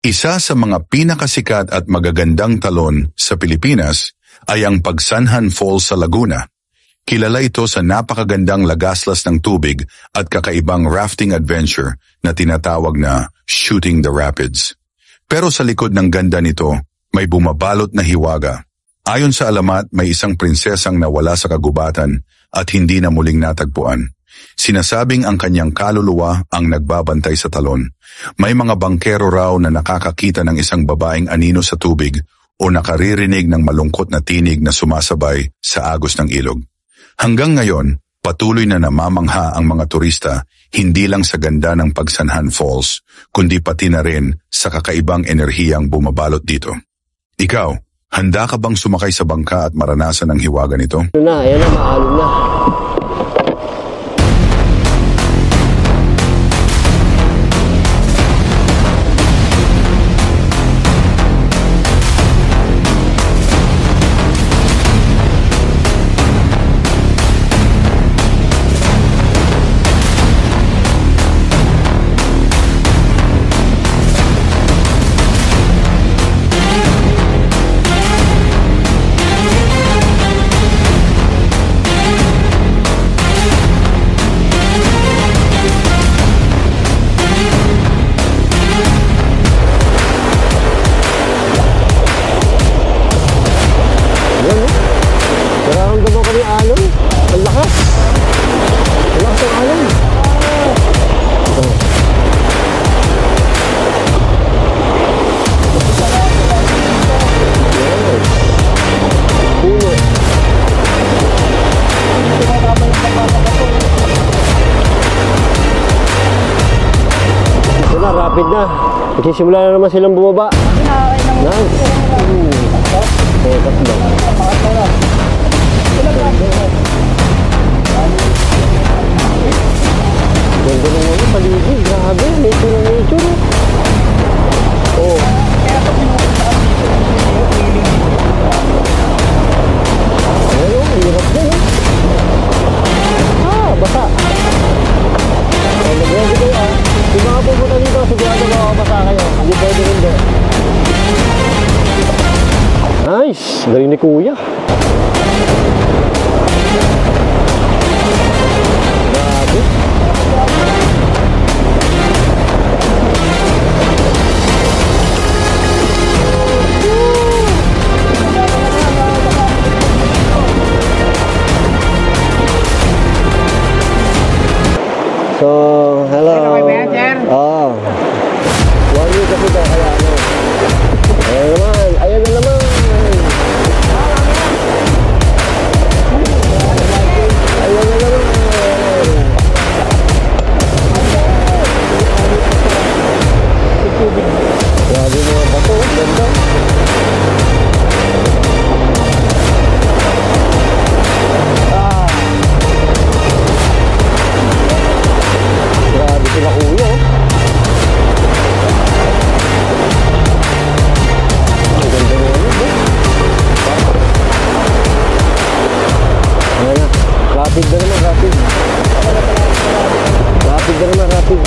Isa sa mga pinakasikat at magagandang talon sa Pilipinas ay ang Pagsanhan Falls sa Laguna. Kilala ito sa napakagandang lagaslas ng tubig at kakaibang rafting adventure na tinatawag na Shooting the Rapids. Pero sa likod ng ganda nito, may bumabalot na hiwaga. Ayon sa alamat, may isang prinsesang nawala sa kagubatan at hindi na muling natagpuan. Sinasabing ang kanyang kaluluwa ang nagbabantay sa talon. May mga bangkero raw na nakakakita ng isang babaeng anino sa tubig o nakaririnig ng malungkot na tinig na sumasabay sa agos ng ilog. Hanggang ngayon, patuloy na namamangha ang mga turista hindi lang sa ganda ng Pagsanhan Falls, kundi pati na rin sa kakaibang enerhiyang bumabalot dito. Ikaw, handa ka bang sumakay sa bangka at maranasan ang hiwaga nito? Ayan na, maalon na. Rapid na. Magsisimula na naman silang bumaba. Nice. Tatlo. Ganda na mga paligid. Grabe. Nature na nature. Oh. Ayun, hirap din. Basa. Nag-ready kayo Yung mga pupunta dito, sigurado makakabasa kayo. Hindi pwede hindi. Nice! Galing ni Kuya. Grabe. So, hello. One week kasi daw kaya ano. Ayan na naman. Ayan na naman. Grabe mga bato, ganda. Grabe sila Kuya. Rapid na naman, rapid. Rapid na naman, rapid.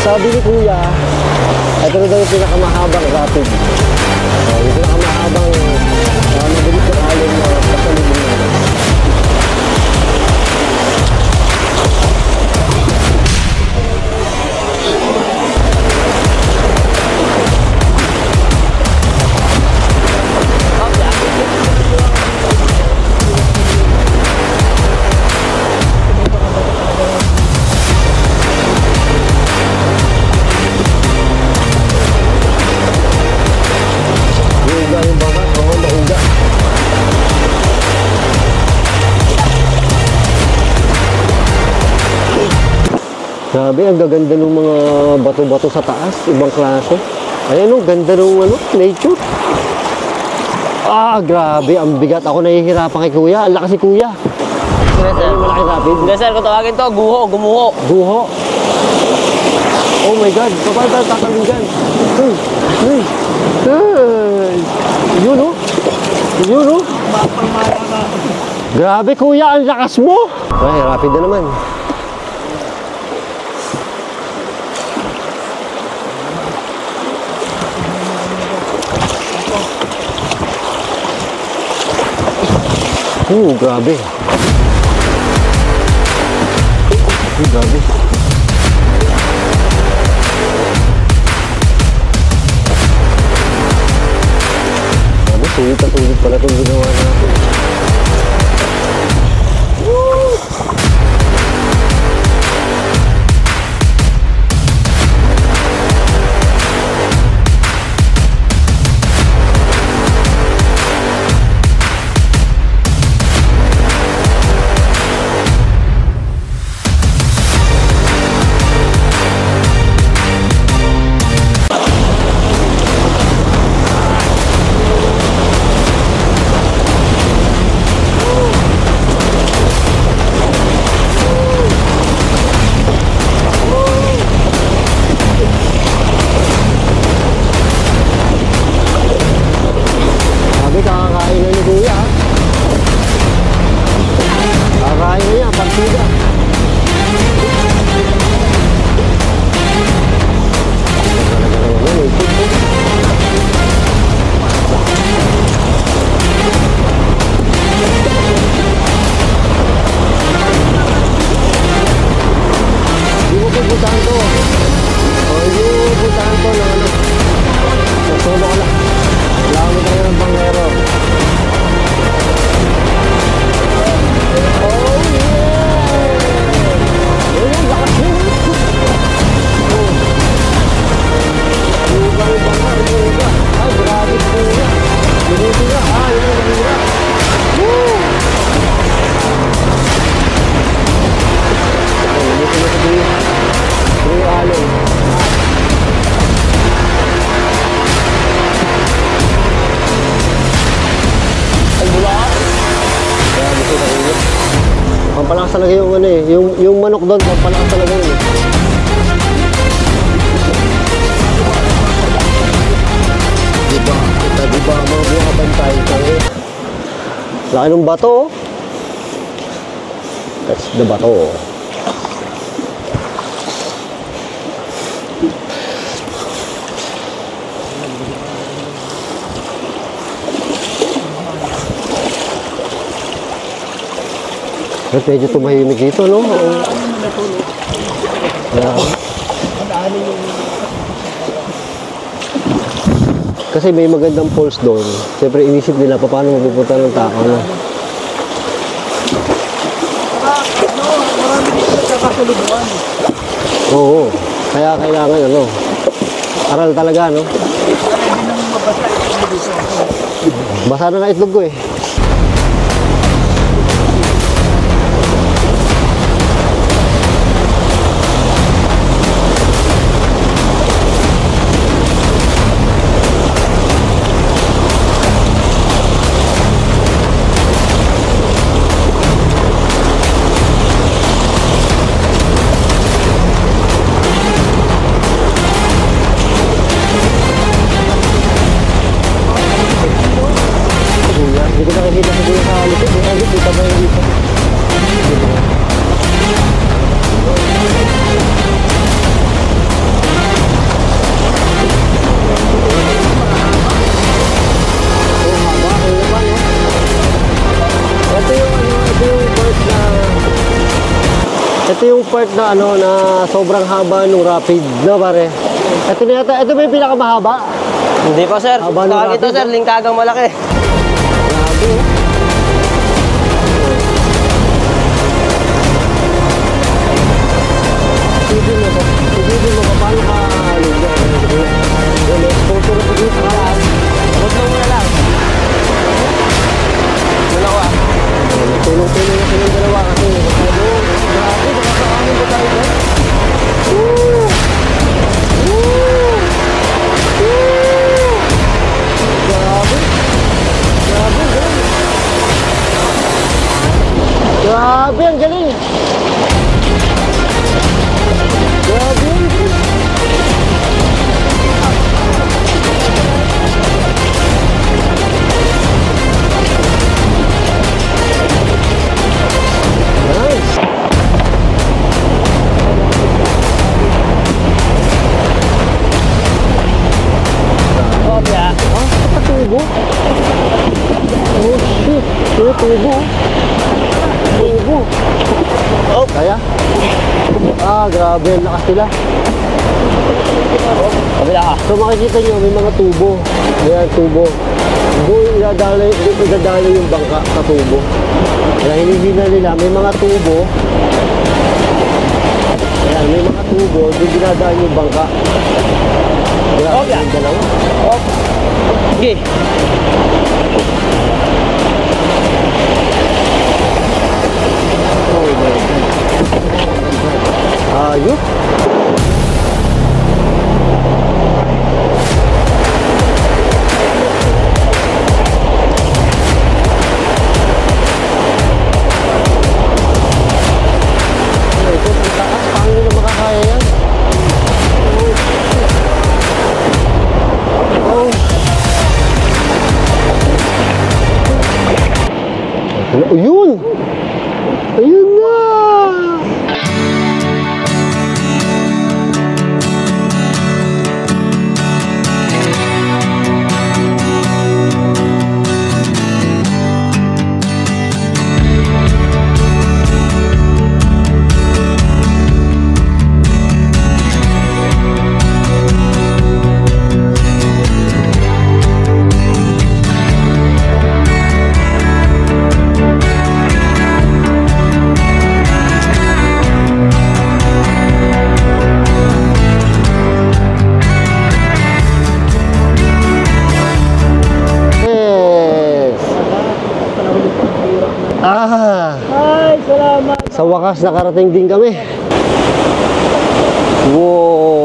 Sabi ni Kuya, ito na daw yung pinakamahabang rapid. Yung pinakamahabang mabilis ng alon na pasalubong natin. Grabe, ang gaganda ng mga bato-bato sa taas. Ibang klase. Ayan o, ganda ng nature. Ah, grabe. Ang bigat. Ako nahihirapan kay kuya. Ang lakas si kuya. Sige, sir. Ano yung malaki rapid? Hindi, sir. Kung tawagin to, guho, gumuho. Guho. Oh my God. Paano tayo tatalong dyan? Hey. Hey. Hey. Yun o. Yun o. Grabe kuya, ang lakas mo. Ay, rapid na naman. Grabe. Grabe. Grabe, sulit at sulit pala itong ginawa natin. Kakakain na ni kuya. Kakakain na niya, partida. Hindi mo pupuntahan to. Hindi mo pupuntahan to na ano. Solo ka lang. Kailangan mo tayo ng bangero. Oh yeah! Ayun, lakas mo! Luga yung bangar, luga. Ay, grabe po na. Binuti na. Ah, yun ang mahirap. Woo! Ay, binuti na sa Kuya Allen. Pampalakas talaga yung ano eh, yung manok doon, pampalakas talaga yun eh. Diba mga buha bantay tayo. Laki ng bato oh. That's the bato oh. At medyo tumahimik dito, no? Kasi may magandang falls doon. Siyempre, inisip nila paano mapupunta ng tao, no? Marami dito sa kasalubungan. Oo. Kaya kailangan, ano? Aral talaga, no? Basa na nga itlog ko, eh. Hindi ko nakikita sa buhay sa likod. Ay, kita ba yung dito? Ito yung part na ano na sobrang haba nung rapid na pare. Ito na yata, ito ba yung pinakamahaba? Hindi pa, sir. Haba ng Tawagin to, rapid, sir. Lingkagang malaki. Grabe. Isipin mo pa paano ka lugyan. Yung exposure na dito sa kalaan. Huwag mo muna lang. Muna ko ah. Tulong-tulong na silang dalawa kasi grabe, nakakaamin ba tayo dyan? Grabe, ang galing. Grabe. Nice. Kopya. Ah, kapatubo. Oh, shit. Ito tubo. Tubo. Oh. Kaya? Ah, grabe. Ang lakas nila. Kabila ka. So makikita nyo, may mga tubo. Ayan, tubo. Doon idadali yung bangka sa tubo. Kaya hinihina nila, may mga tubo. Ayan, may mga tubo. Doon dinadaan yung bangka. Grabe, Okay. yung dalawa. Oh. Sige. Oh my God. Ayos. Ito, ang taas. Paano nila makakaya yan? Oh. Ayun! Ayun na! Ay, salamat. Sa wakas nakarating din kami. Wow!